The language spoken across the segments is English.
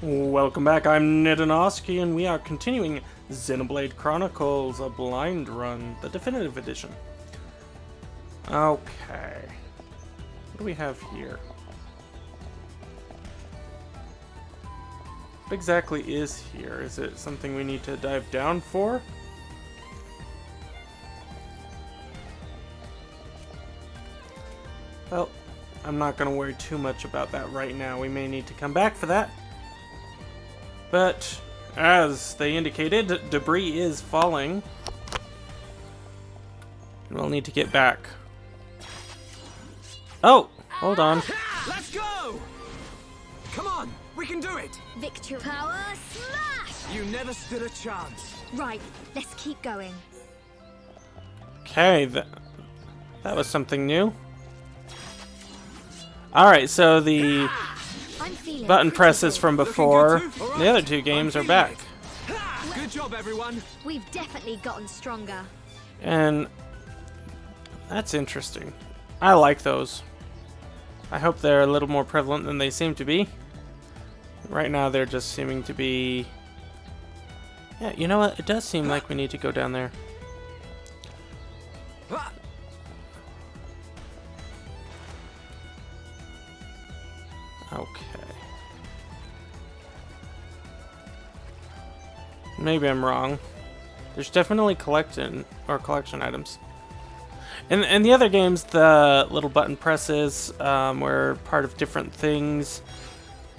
Welcome back, I'm Nidanoski, and we are continuing Xenoblade Chronicles, a blind run, the definitive edition. Okay. What do we have here? What exactly is here? Is it something we need to dive down for? Well, I'm not going to worry too much about that right now. We may need to come back for that. But, as they indicated, debris is falling. And we'll need to get back. Oh! Hold on. Let's go! Come on, we can do it! Victory power smash! You never stood a chance. Right, let's keep going. Okay, that was something new. Alright, so the I'm feeling button pretty presses good. from before, Looking good too. All the right. other two games are back. Good job, everyone. We've definitely gotten stronger. And that's interesting. I like those. I hope they're a little more prevalent than they seem to be. Right now they're just seeming to be... Yeah, you know what? It does seem like we need to go down there. Okay. Maybe I'm wrong. There's definitely collection items. In the other games, the little button presses were part of different things.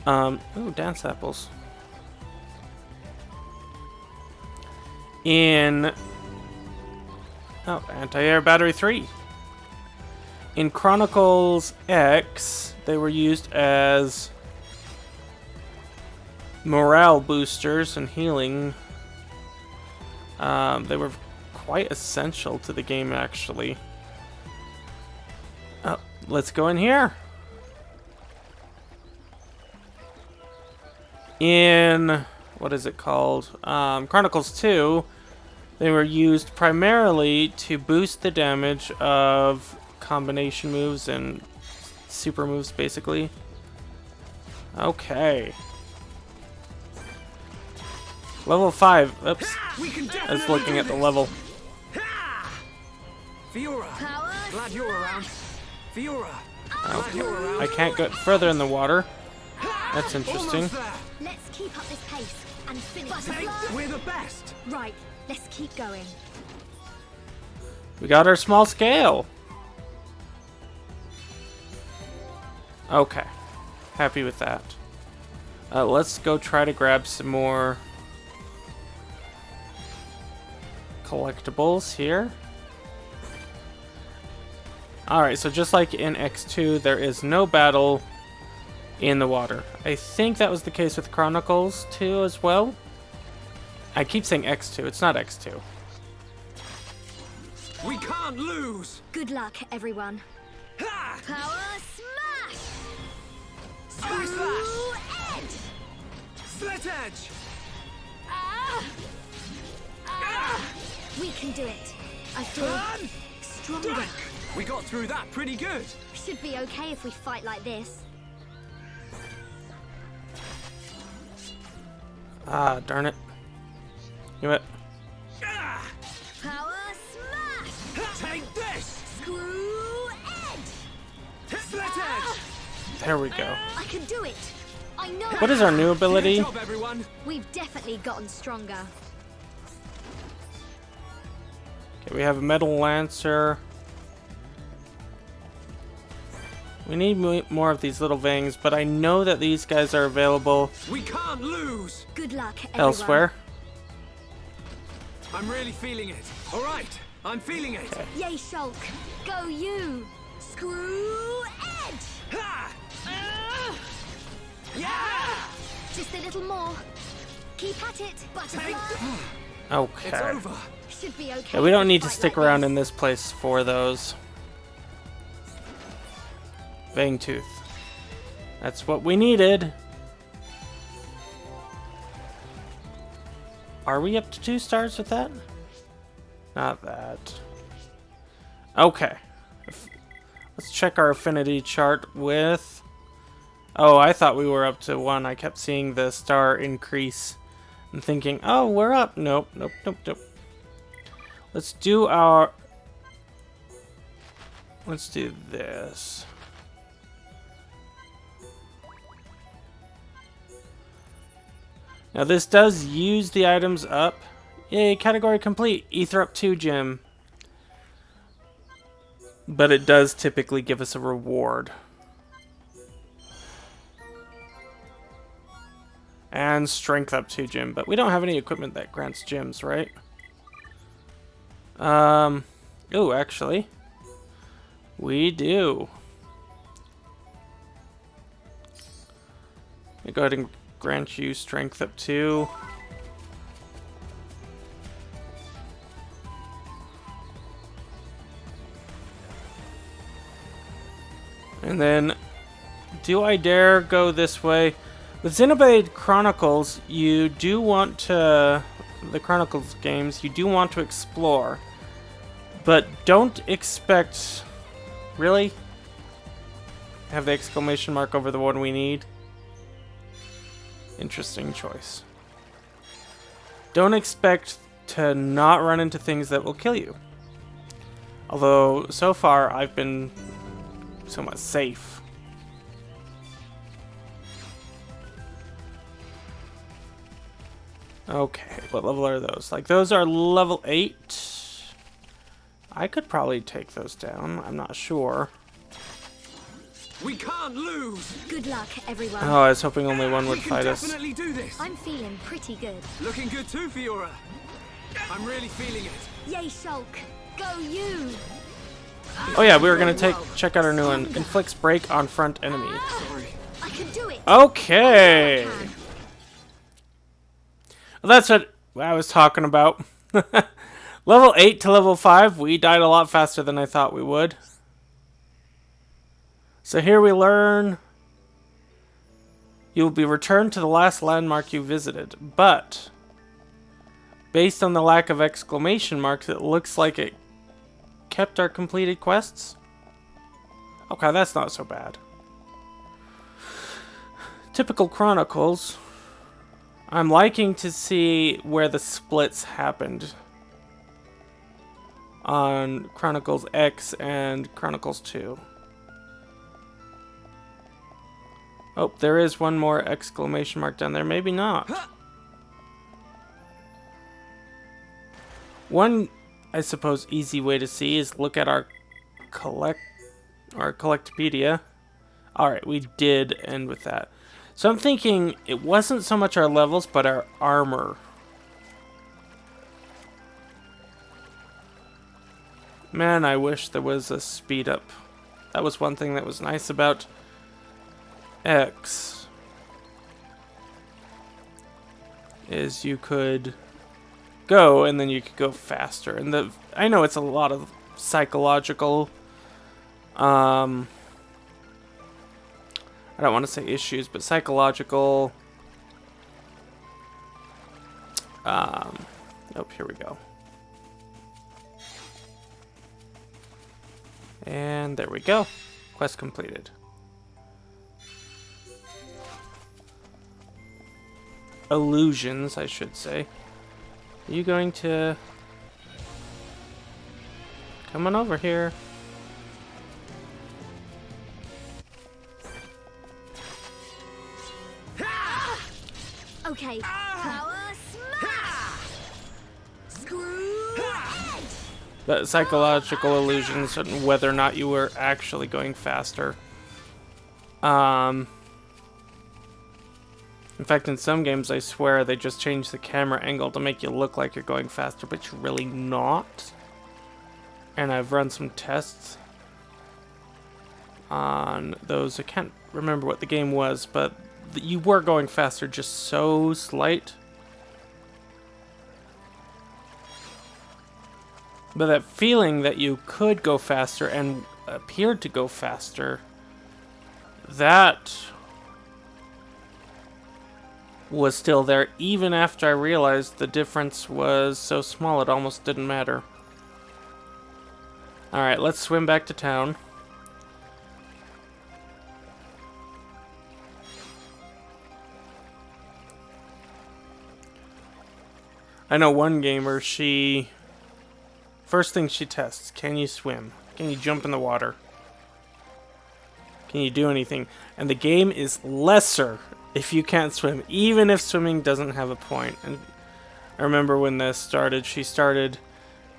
Ooh, dance apples. Anti-air battery 3. In Chronicles X, they were used as morale boosters and healing. They were quite essential to the game, actually. Oh, let's go in here. In, what is it called? Chronicles 2, they were used primarily to boost the damage of combination moves and super moves, basically. Okay. Level 5. Oops. I was looking at the level. Fiora, Power glad you're around. Fiora, glad Okay. you're around. I can't get further in the water. That's interesting. Almost there. Let's keep up this pace and finish. Hey, we're the best. Right, let's keep going. We got our small scale. Okay. Happy with that. Let's go try to grab some more collectibles here. Alright, so just like in X2, there is no battle in the water. I think that was the case with Chronicles 2 as well. I keep saying X2, it's not X2. We can't lose. Good luck, everyone. Ha! Power smash! Smash Ooh, slash. edge! Slit edge. Ah! Ah! We can do it. I feel Run. stronger. We got through that pretty good. Should be okay if we fight like this. Ah, darn it. Knew it. Ah! Power smash! Take this. Screw edge! Slit edge. There we go. I can do it! I know What is our new ability? Good job, everyone. We've definitely gotten stronger. Okay, we have a metal lancer. We need more of these little vangs, but I know that these guys are available We can't lose. Good luck, everyone. elsewhere. I'm really feeling it. All right, I'm feeling it. Yay, Shulk! Go you! Screw edge! Ha! Yeah! Just a little more. Keep at it, butterfly. It's Okay. over. Should be okay. Yeah, we don't if need to fight stick like around this. in this place for those. Fangtooth. That's what we needed. Are we up to 2 stars with that? Not that. Okay. Let's check our affinity chart with Oh, I thought we were up to 1. I kept seeing the star increase and thinking, oh, we're up. Nope, nope, nope, nope. Let's do our... Let's do this. Now this does use the items up. Yay, category complete. Ether up 2 gem. But it does typically give us a reward. And strength up 2 gem. But we don't have any equipment that grants gems, right? Oh, actually. We do. Let me go ahead and grant you strength up 2. And then, do I dare go this way? With Xenoblade Chronicles, you do want to... The Chronicles games, you do want to explore. But don't expect... Really? Have the exclamation mark over the one we need? Interesting choice. Don't expect to not run into things that will kill you. Although, so far, I've been somewhat safe. Okay, what level are those? Like, those are level 8. I could probably take those down. I'm not sure. We can't lose. Good luck, everyone. Oh, I was hoping only one would We can fight us. definitely do this. I'm feeling pretty good. Looking good too, Fiora. I'm really feeling it. Yay, Shulk. Go you. Oh yeah, we were gonna check out our new one. Inflicts break on front enemy. Sorry. I can do it. Okay. Well, that's what I was talking about. Level 8 to level 5, we died a lot faster than I thought we would. So here we learn you will be returned to the last landmark you visited, but based on the lack of exclamation marks, it looks like it kept our completed quests. Okay, that's not so bad. Typical Chronicles. I'm liking to see where the splits happened on Chronicles X and Chronicles 2. Oh, there is one more exclamation mark down there. Maybe not. One, I suppose, easy way to see is look at our Collectopedia. Alright, we did end with that. So I'm thinking it wasn't so much our levels, but our armor. Man, I wish there was a speed up. That was one thing that was nice about X. Is you could go and then you could go faster. And I know it's a lot of psychological I don't want to say issues, but psychological oh, here we go. And there we go. Quest completed. Illusions, I should say. Are you going to come on over here? Okay, power smash! Screw edge! The psychological illusions and whether or not you were actually going faster. In fact, in some games, I swear they just change the camera angle to make you look like you're going faster, but you're really not. And I've run some tests on those. I can't remember what the game was, but you were going faster, just so slight. But that feeling that you could go faster and appeared to go faster, that was still there even after I realized the difference was so small it almost didn't matter. Alright, let's swim back to town. I know one gamer, first thing she tests, can you swim? Can you jump in the water? Can you do anything? And the game is lesser if you can't swim, even if swimming doesn't have a point. And I remember when this started, she started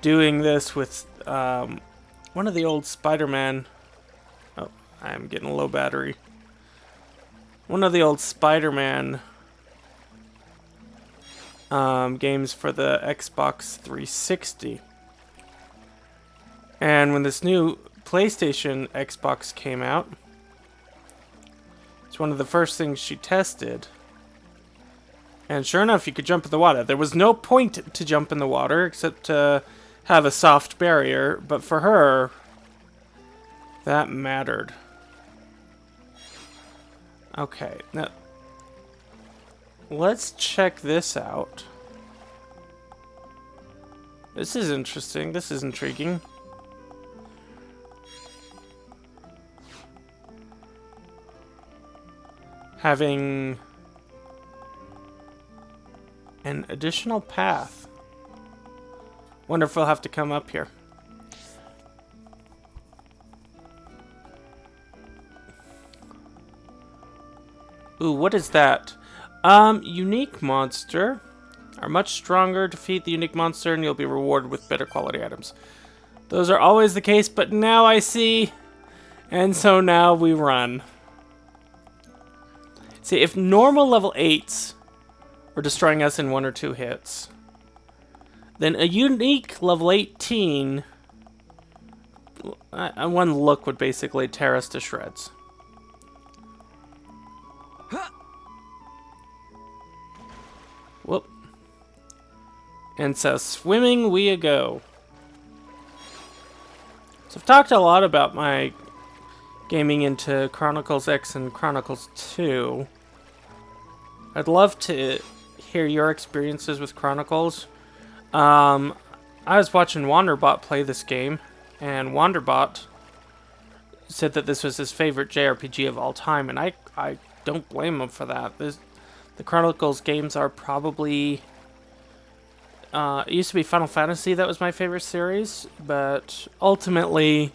doing this with one of the old Spider-Man. Oh, I'm getting a low battery. One of the old Spider-Man games for the Xbox 360. And when this new PlayStation Xbox came out, it's one of the first things she tested. And sure enough, you could jump in the water. There was no point to jump in the water except to have a soft barrier, but for her, that mattered. Okay, now let's check this out. This is interesting. This is intriguing. Having an additional path. Wonder if we'll have to come up here. Ooh, what is that? Unique monster. Are much stronger. Defeat the unique monster and you'll be rewarded with better quality items. Those are always the case, but now I see. And so now we run. See, if normal level 8s were destroying us in 1 or 2 hits, then a unique level 18, one look would basically tear us to shreds. Whoop. And so swimming we go. So I've talked a lot about my gaming into Chronicles X and Chronicles 2. I'd love to hear your experiences with Chronicles. I was watching Wanderbot play this game, and Wanderbot said that this was his favorite JRPG of all time, and I don't blame him for that. The Chronicles games are probably... it used to be Final Fantasy that was my favorite series, but ultimately,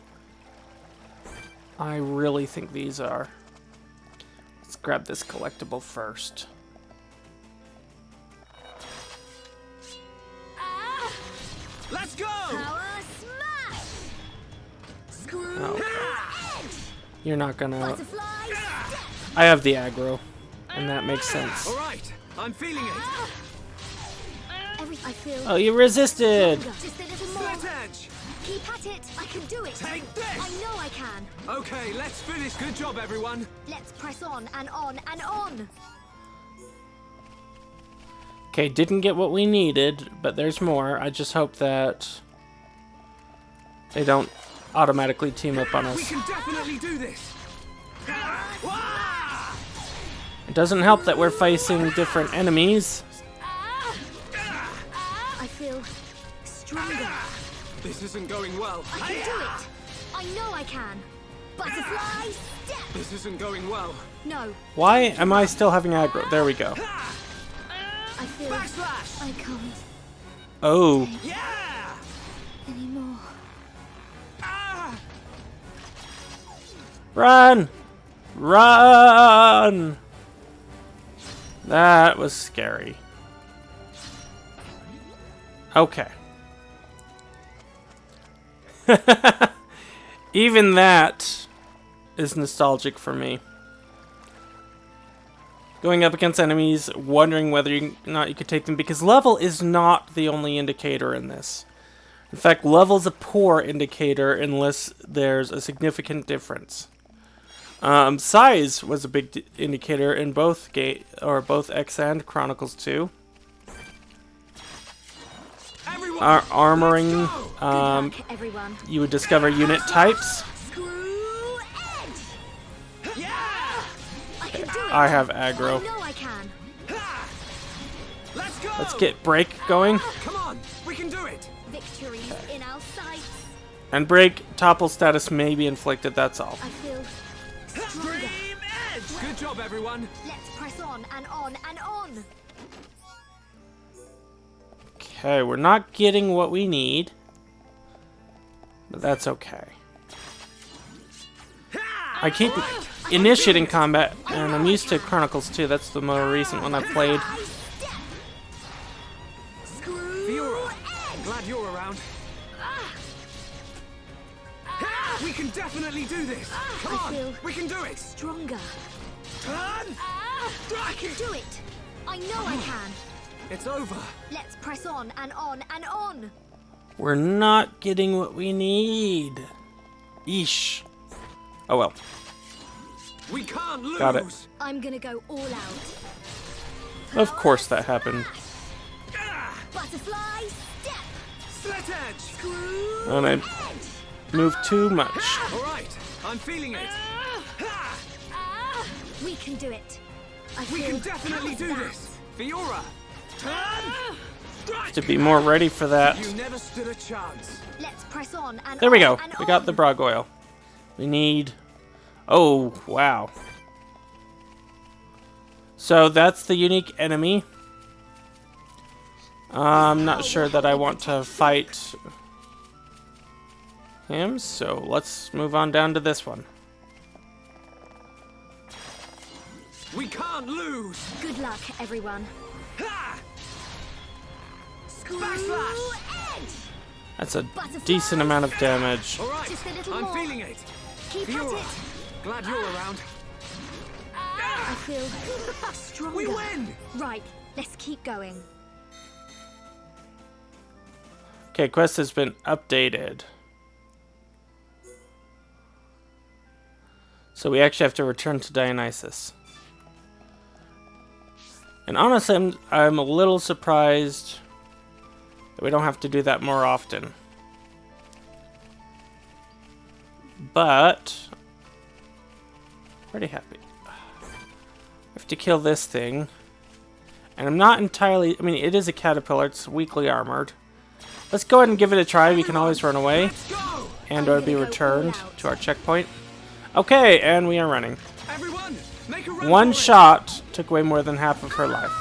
I really think these are. Let's grab this collectible first. Let's go! Power smash! Screw edge! You're not gonna... Butterfly I have the aggro, and that makes sense. All right, I'm feeling it. I feel Oh, you resisted! stronger. Just a little more. Split edge. Keep at it. I can do it. Take this. I know I can. Okay, let's finish. Good job, everyone. Let's press on and on and on. Okay, didn't get what we needed, but there's more. I just hope that they don't automatically team up on We us. can definitely do this. Wah! It doesn't help that we're facing different enemies. I feel stronger. This isn't going well. I can do it. I know I can. Butterfly step. This isn't going well. No, Why am I still having aggro? There we go. I feel Backslash. I can't Oh, Yeah! anymore. Ah! run! Run! That was scary. Okay. Even that is nostalgic for me. Going up against enemies, wondering whether or not you could take them, because level is not the only indicator in this. In fact, level's a poor indicator unless there's a significant difference. Size was a big indicator in both both X and Chronicles 2. Everyone, Armoring, let's go. Good luck, everyone. you would discover unit types. Screw edge. Yeah! I can do it. I have I aggro. know I can. Ha! Let's go! Let's get break going. Come on, we can do it! Victory's in our sights. And break, topple status may be inflicted, that's all. I feel stronger. Dream Edge! Good job, everyone! Let's press on and on and on. Okay, we're not getting what we need. But that's okay. I keep initiating combat, and I'm used to Chronicles too. That's the more recent one I've played. Fiora, I'm glad you're around. We can definitely do this. Come I on, feel we can do it. stronger. Turn. I can do it. I know I can. It's over. Let's press on and on and on. We're not getting what we need. Eesh. Oh well. We can't lose. Got it. I'm gonna go all out. Of course that happened. Butterfly step. Slit edge. Screw And I edge. moved too much. All right, I'm feeling it. We can do it. I We feel can definitely do that. this. Fiora, turn. Strike. To be more ready for that. You never stood a chance. Let's press on and There we on go. and We got the on. Brogoyle. We need... Oh, wow. So that's the unique enemy. I'm not sure that I want to fight him, so let's move on down to this one. We can't lose. Good luck, everyone. Ha! Screw Backslash. edge. That's a decent amount of damage. All right, Just a little I'm more. feeling it. Keep at Fiora, it. glad you're around. I feel stronger. We win. Right, let's keep going. Okay, quest has been updated. So we actually have to return to Dionysus. And honestly, I'm a little surprised that we don't have to do that more often. But pretty happy. I have to kill this thing. And I'm not entirely... I mean, it is a caterpillar. It's weakly armored. Let's go ahead and give it a try. We can always run away. Let's go. And I'm or be gonna go returned all out. to our checkpoint. Okay, and we are running. Everyone, make a run One for it. shot took away more than half of her life.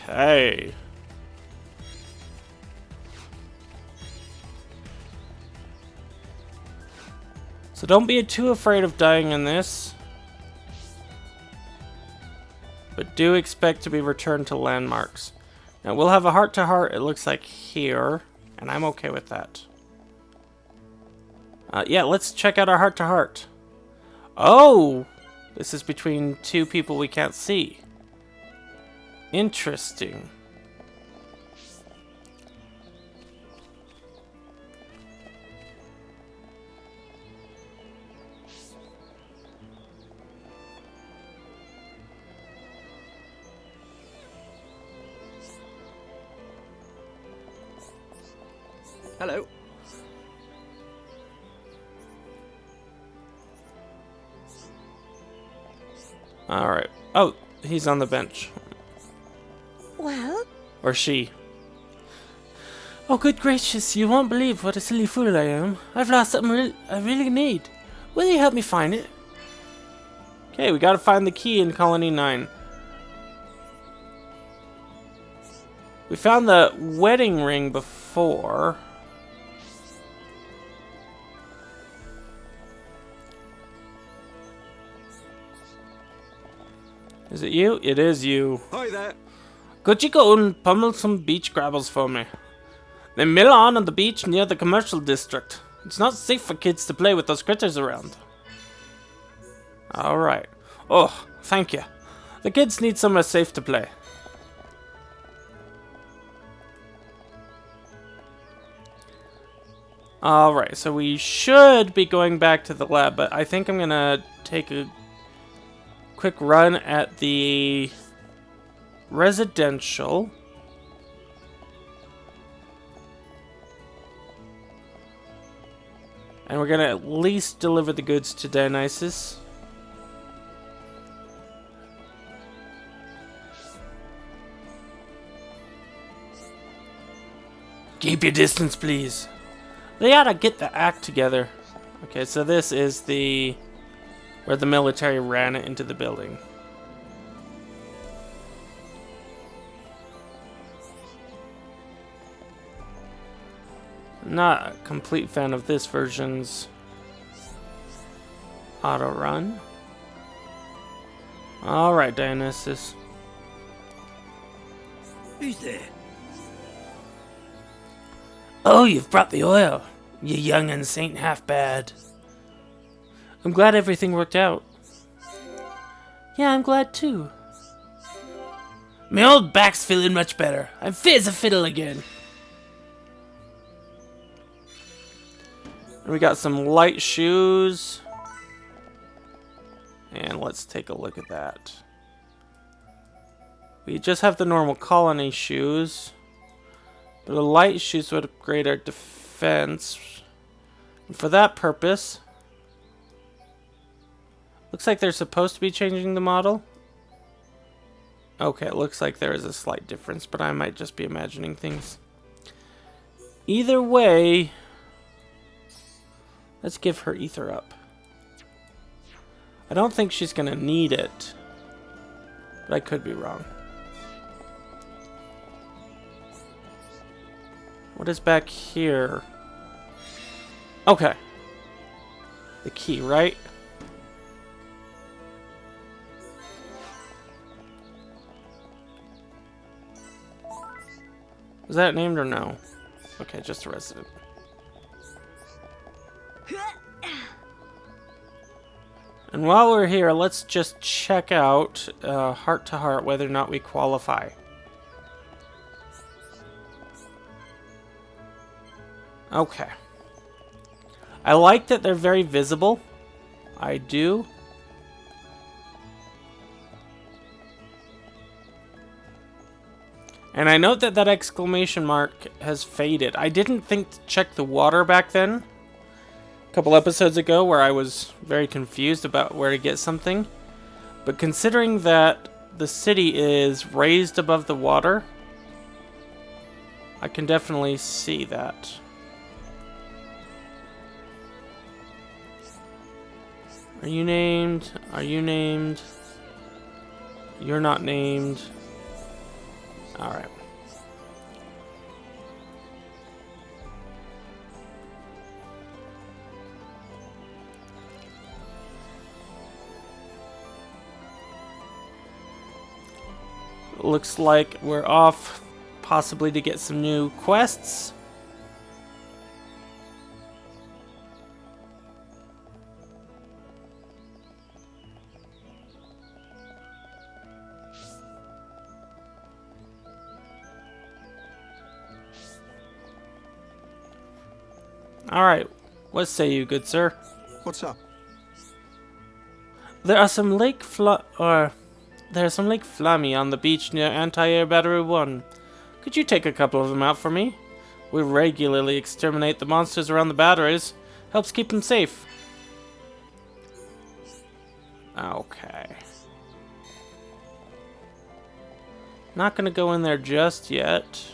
Okay. So don't be too afraid of dying in this. But do expect to be returned to landmarks. Now we'll have a heart-to-heart, it looks like here. And I'm okay with that. Yeah, let's check out our heart-to-heart. Oh! This is between two people we can't see. Interesting. Hello. Alright. Oh, he's on the bench. Well, Or she. Oh, good gracious, you won't believe what a silly fool I am. I've lost something I really need. Will you help me find it? Okay, we gotta find the key in Colony 9. We found the wedding ring before. Is it you? It is you. Hi there. Could you go and pummel some beach grabbers for me? They mill on the beach near the commercial district. It's not safe for kids to play with those critters around. Alright. Oh, thank you. The kids need somewhere safe to play. Alright, so we should be going back to the lab, but I think I'm gonna take a quick run at the residential. And we're gonna at least deliver the goods to Dionysus. Keep your distance, please. They ought to get the act together. Okay, so this is the... where the military ran it into the building. Not a complete fan of this version's auto run. Alright, Dionysus. Who's there? Oh, you've brought the oil. You young and saint half bad. I'm glad everything worked out. Yeah, I'm glad too. My old back's feeling much better. I'm fit as a fiddle again. And we got some light shoes. And let's take a look at that. We just have the normal colony shoes. But the light shoes would upgrade our defense. And for that purpose... looks like they're supposed to be changing the model. Okay, it looks like there is a slight difference, but I might just be imagining things. Either way... let's give her ether up. I don't think she's gonna need it. But I could be wrong. What is back here? Okay. The key, right? Was that named or no? Okay, just a resident. And while we're here, let's just check out heart to heart whether or not we qualify. Okay. I like that they're very visible. I do. And I note that that exclamation mark has faded. I didn't think to check the water back then. A couple episodes ago where I was very confused about where to get something. But considering that the city is raised above the water, I can definitely see that. Are you named? Are you named? You're not named. Alright. Looks like we're off, possibly to get some new quests. Alright, what say you, good sir? What's up? There's some Lake Flammy on the beach near Anti-Air Battery 1. Could you take a couple of them out for me? We regularly exterminate the monsters around the batteries. Helps keep them safe. Okay. Not gonna go in there just yet.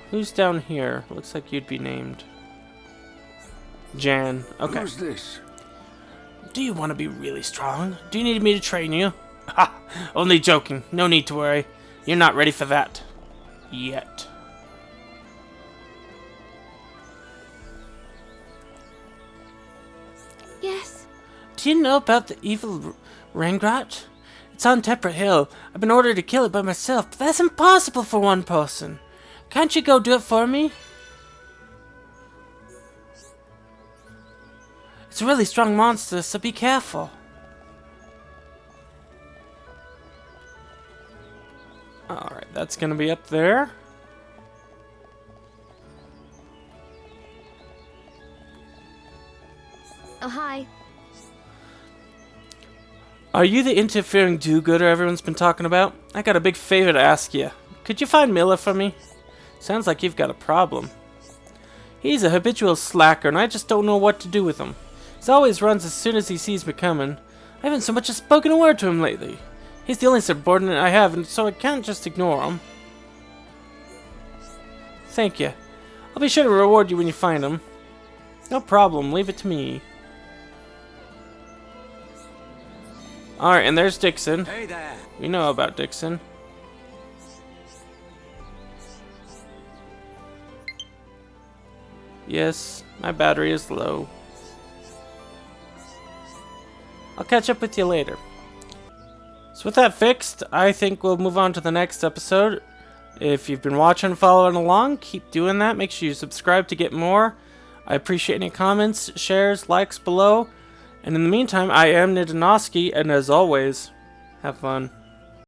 Who's down here? Looks like you'd be named. Jan. Okay. Who's this? Do you want to be really strong? Do you need me to train you? Ha! Only joking. No need to worry. You're not ready for that. Yet. Yes. Do you know about the evil Rangrat? It's on Tepper Hill. I've been ordered to kill it by myself, but that's impossible for one person. Can't you go do it for me? It's a really strong monster, so be careful. Alright, that's gonna be up there. Oh, hi. Are you the interfering do-gooder everyone's been talking about? I got a big favor to ask you. Could you find Miller for me? Sounds like you've got a problem. He's a habitual slacker, and I just don't know what to do with him. He always runs as soon as he sees me coming. I haven't so much as spoken a word to him lately. He's the only subordinate I have, and so I can't just ignore him. Thank you. I'll be sure to reward you when you find him. No problem, leave it to me. Alright, and there's Dixon. Hey there. We know about Dixon. Yes, my battery is low. I'll catch up with you later. So with that fixed, I think we'll move on to the next episode. If you've been watching and following along, keep doing that. Make sure you subscribe to get more. I appreciate any comments, shares, likes below. And in the meantime, I am Nidanoski, and as always, have fun.